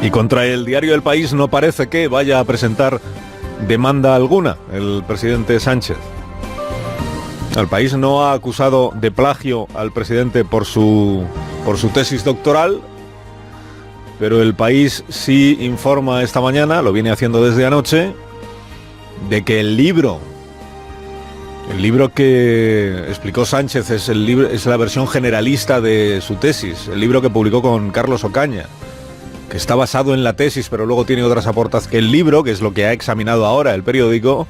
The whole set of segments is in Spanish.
Y contra el diario El País no parece que vaya a presentar demanda alguna el presidente Sánchez. El País no ha acusado de plagio al presidente por su tesis doctoral, pero El País sí informa esta mañana, lo viene haciendo desde anoche, de que el libro que explicó Sánchez es la versión generalista de su tesis, el libro que publicó con Carlos Ocaña, que está basado en la tesis, pero luego tiene otras aportaciones. Que el libro, que es lo que ha examinado ahora el periódico,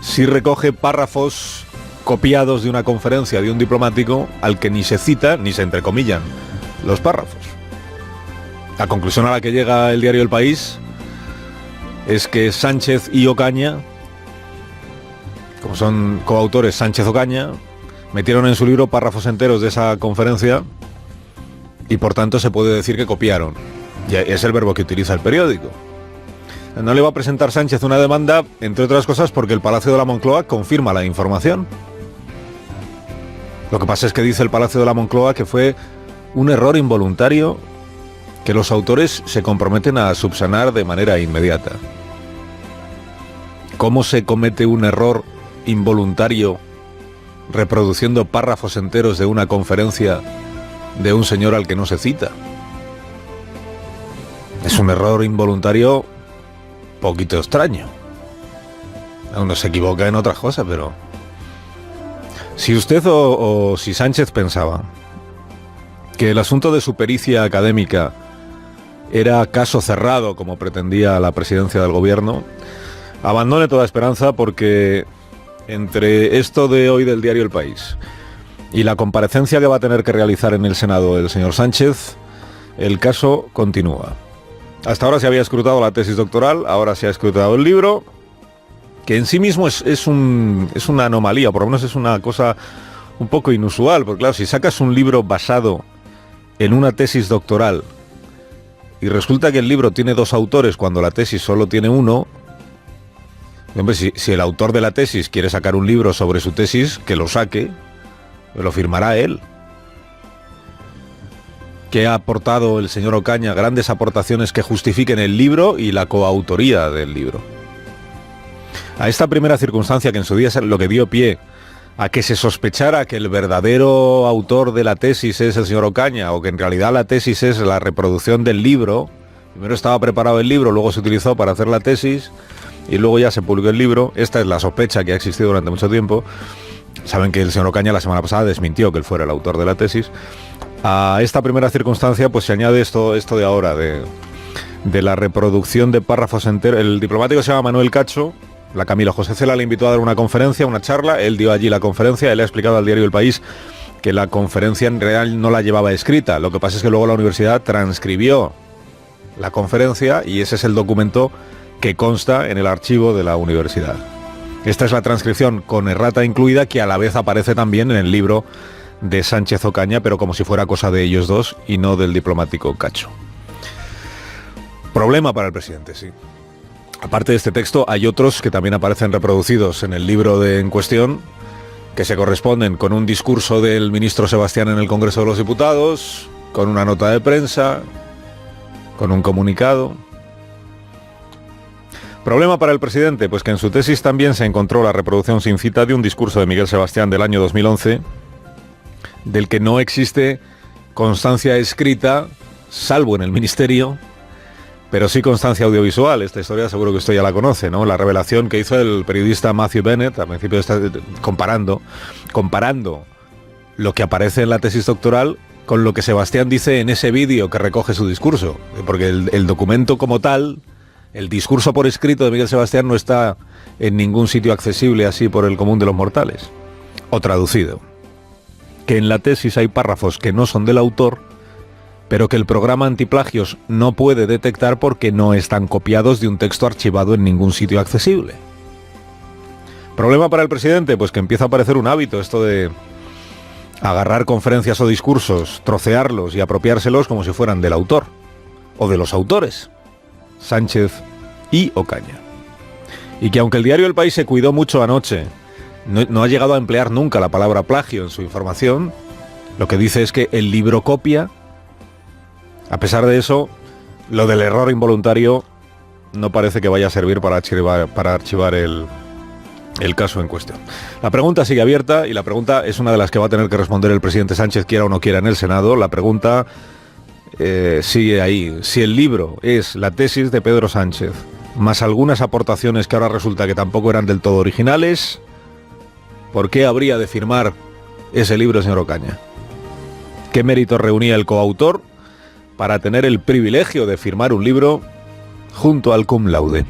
sí recoge párrafos copiados de una conferencia de un diplomático al que ni se cita ni se entrecomillan los párrafos. La conclusión a la que llega el diario El País es que Sánchez y Ocaña, como son coautores Sánchez-Ocaña, metieron en su libro párrafos enteros de esa conferencia y por tanto se puede decir que copiaron. Y es el verbo que utiliza el periódico. No le va a presentar Sánchez una demanda, entre otras cosas, porque el Palacio de la Moncloa confirma la información. Lo que pasa es que dice el Palacio de la Moncloa que fue un error involuntario que los autores se comprometen a subsanar de manera inmediata. ¿Cómo se comete un error involuntario reproduciendo párrafos enteros de una conferencia de un señor al que no se cita? Es un error involuntario poquito extraño. Uno se equivoca en otras cosas, pero si usted o si Sánchez pensaba que el asunto de su pericia académica era caso cerrado, como pretendía la presidencia del gobierno, abandone toda esperanza, porque entre esto de hoy del diario El País y la comparecencia que va a tener que realizar en el Senado el señor Sánchez, el caso continúa. Hasta ahora se había escrutado la tesis doctoral, ahora se ha escrutado el libro, que en sí mismo es una anomalía, por lo menos es una cosa un poco inusual, porque claro, si sacas un libro basado en una tesis doctoral y resulta que el libro tiene dos autores cuando la tesis solo tiene uno, hombre, si el autor de la tesis quiere sacar un libro sobre su tesis, que lo saque, lo firmará él. Que ha aportado el señor Ocaña grandes aportaciones que justifiquen el libro y la coautoría del libro. A esta primera circunstancia, que en su día es lo que dio pie a que se sospechara que el verdadero autor de la tesis es el señor Ocaña, o que en realidad la tesis es la reproducción del libro, primero estaba preparado el libro, luego se utilizó para hacer la tesis y luego ya se publicó el libro. Esta es la sospecha que ha existido durante mucho tiempo. Saben que el señor Ocaña la semana pasada desmintió que él fuera el autor de la tesis. A esta primera circunstancia pues se añade esto de ahora, de la reproducción de párrafos enteros. El diplomático se llama Manuel Cacho. La Camilo José Cela le invitó a dar una conferencia, una charla. Él dio allí la conferencia. Él ha explicado al diario El País que la conferencia en real no la llevaba escrita. Lo que pasa es que luego la universidad transcribió la conferencia y ese es el documento que consta en el archivo de la universidad. Esta es la transcripción con errata incluida, que a la vez aparece también en el libro de Sánchez Ocaña, pero como si fuera cosa de ellos dos y no del diplomático Cacho. Problema para el presidente, sí. Aparte de este texto, hay otros que también aparecen reproducidos en el libro en cuestión, que se corresponden con un discurso del ministro Sebastián en el Congreso de los Diputados, con una nota de prensa, con un comunicado. Problema para el presidente, pues que en su tesis también se encontró la reproducción sin cita de un discurso de Miguel Sebastián del año 2011, del que no existe constancia escrita, salvo en el Ministerio, pero sí constancia audiovisual. Esta historia seguro que usted ya la conoce, ¿no? La revelación que hizo el periodista Matthew Bennett al principio comparando lo que aparece en la tesis doctoral con lo que Sebastián dice en ese vídeo que recoge su discurso, porque el documento como tal, el discurso por escrito de Miguel Sebastián, no está en ningún sitio accesible así por el común de los mortales. O traducido, que en la tesis hay párrafos que no son del autor, pero que el programa antiplagios no puede detectar porque no están copiados de un texto archivado en ningún sitio accesible. ¿Problema para el presidente? Pues que empieza a aparecer un hábito, esto de agarrar conferencias o discursos, trocearlos y apropiárselos como si fueran del autor, o de los autores, Sánchez y Ocaña. Y que aunque el diario El País se cuidó mucho anoche, no ha llegado a emplear nunca la palabra plagio en su información, lo que dice es que el libro copia. A pesar de eso, lo del error involuntario no parece que vaya a servir para archivar el caso en cuestión. La pregunta sigue abierta y la pregunta es una de las que va a tener que responder el presidente Sánchez, quiera o no quiera, en el Senado. La pregunta sigue ahí. Si el libro es la tesis de Pedro Sánchez, más algunas aportaciones que ahora resulta que tampoco eran del todo originales, ¿por qué habría de firmar ese libro, señor Ocaña? ¿Qué mérito reunía el coautor para tener el privilegio de firmar un libro junto al cum laude?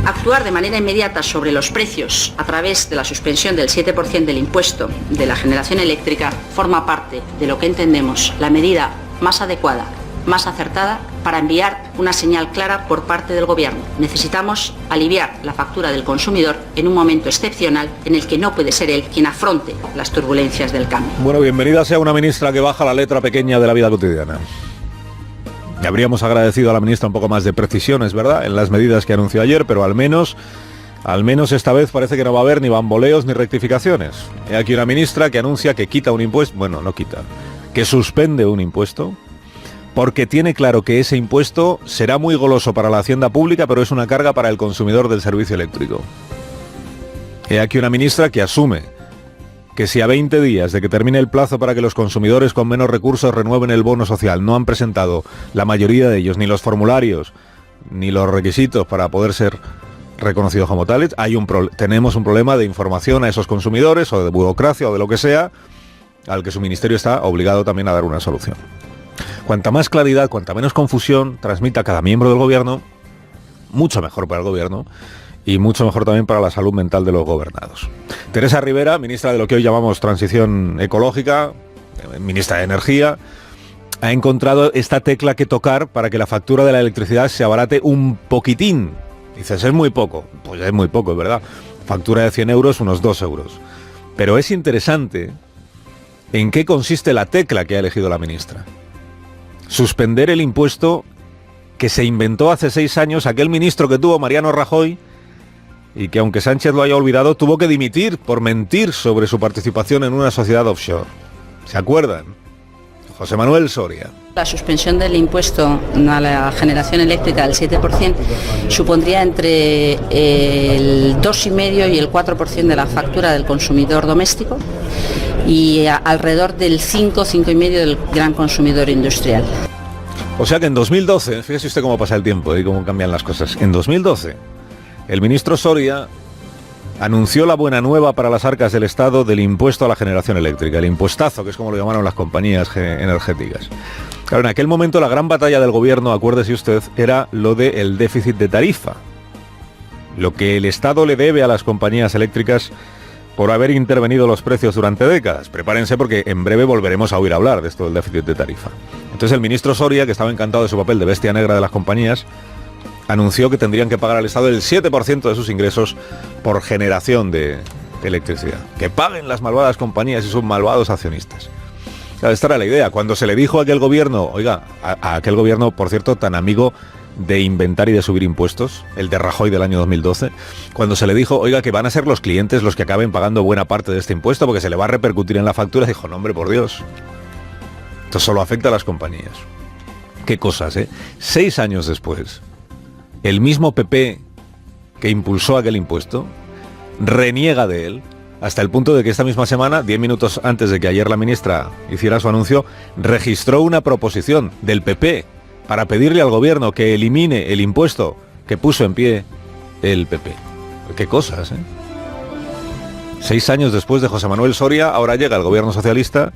Actuar de manera inmediata sobre los precios a través de la suspensión del 7% del impuesto de la generación eléctrica forma parte de lo que entendemos la medida más adecuada, más acertada para enviar una señal clara por parte del Gobierno. Necesitamos aliviar la factura del consumidor en un momento excepcional en el que no puede ser él quien afronte las turbulencias del cambio. Bueno, bienvenida sea una ministra que baja la letra pequeña de la vida cotidiana. Le habríamos agradecido a la ministra un poco más de precisiones, ¿verdad?, en las medidas que anunció ayer, pero al menos esta vez parece que no va a haber ni bamboleos ni rectificaciones. Hay aquí una ministra que anuncia que quita un impuesto, que suspende un impuesto, porque tiene claro que ese impuesto será muy goloso para la hacienda pública, pero es una carga para el consumidor del servicio eléctrico. Hay aquí una ministra que asume que si a 20 días de que termine el plazo para que los consumidores con menos recursos renueven el bono social no han presentado la mayoría de ellos ni los formularios ni los requisitos para poder ser reconocidos como tales, tenemos un problema de información a esos consumidores o de burocracia o de lo que sea, al que su ministerio está obligado también a dar una solución. Cuanta más claridad, cuanta menos confusión transmita cada miembro del gobierno, mucho mejor para el gobierno y mucho mejor también para la salud mental de los gobernados. Teresa Rivera, ministra de lo que hoy llamamos transición ecológica, ministra de Energía, ha encontrado esta tecla que tocar para que la factura de la electricidad se abarate un poquitín. Dices, es muy poco. Pues es muy poco, es verdad. Factura de 100 euros, unos 2 euros. Pero es interesante en qué consiste la tecla que ha elegido la ministra. Suspender el impuesto que se inventó hace 6 años aquel ministro que tuvo Mariano Rajoy y que, aunque Sánchez lo haya olvidado, tuvo que dimitir por mentir sobre su participación en una sociedad offshore. ¿Se acuerdan? José Manuel Soria. La suspensión del impuesto a la generación eléctrica del 7% supondría entre el 2,5% y el 4% de la factura del consumidor doméstico y alrededor del 5,5% del gran consumidor industrial. O sea que en 2012, fíjese usted cómo pasa el tiempo y cómo cambian las cosas. En 2012, el ministro Soria anunció la buena nueva para las arcas del Estado del impuesto a la generación eléctrica, el impuestazo, que es como lo llamaron las compañías energéticas. Claro, en aquel momento la gran batalla del gobierno, acuérdese usted, era lo del déficit de tarifa. Lo que el Estado le debe a las compañías eléctricas por haber intervenido los precios durante décadas. Prepárense porque en breve volveremos a oír hablar de esto del déficit de tarifa. Entonces el ministro Soria, que estaba encantado de su papel de bestia negra de las compañías, anunció que tendrían que pagar al Estado el 7% de sus ingresos por generación de electricidad. Que paguen las malvadas compañías y sus malvados accionistas. Claro, esta era la idea. Cuando se le dijo a aquel gobierno, oiga, a aquel gobierno, por cierto, tan amigo de inventar y de subir impuestos, el de Rajoy del año 2012, cuando se le dijo, oiga, que van a ser los clientes los que acaben pagando buena parte de este impuesto porque se le va a repercutir en la factura, dijo, no, hombre, por Dios, esto solo afecta a las compañías. Qué cosas, ¿eh? 6 años después, el mismo PP que impulsó aquel impuesto reniega de él, hasta el punto de que esta misma semana, 10 minutos antes de que ayer la ministra hiciera su anuncio, registró una proposición del PP para pedirle al gobierno que elimine el impuesto que puso en pie el PP. Qué cosas, ¿eh? 6 años después de José Manuel Soria, ahora llega el gobierno socialista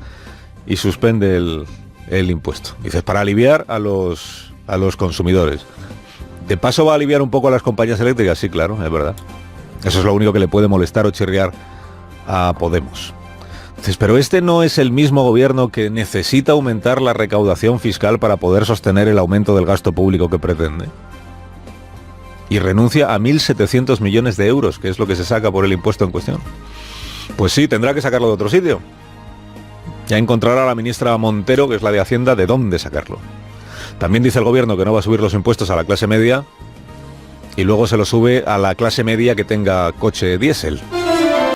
y suspende el impuesto. Dices, para aliviar a los consumidores. ¿De paso va a aliviar un poco a las compañías eléctricas? Sí, claro, es verdad. Eso es lo único que le puede molestar o chirriar a Podemos. Entonces, pero este no es el mismo gobierno que necesita aumentar la recaudación fiscal para poder sostener el aumento del gasto público que pretende. Y renuncia a 1.700 millones de euros, que es lo que se saca por el impuesto en cuestión. Pues sí, tendrá que sacarlo de otro sitio. Ya encontrará la ministra Montero, que es la de Hacienda, de dónde sacarlo. También dice el gobierno que no va a subir los impuestos a la clase media y luego se lo sube a la clase media que tenga coche diésel.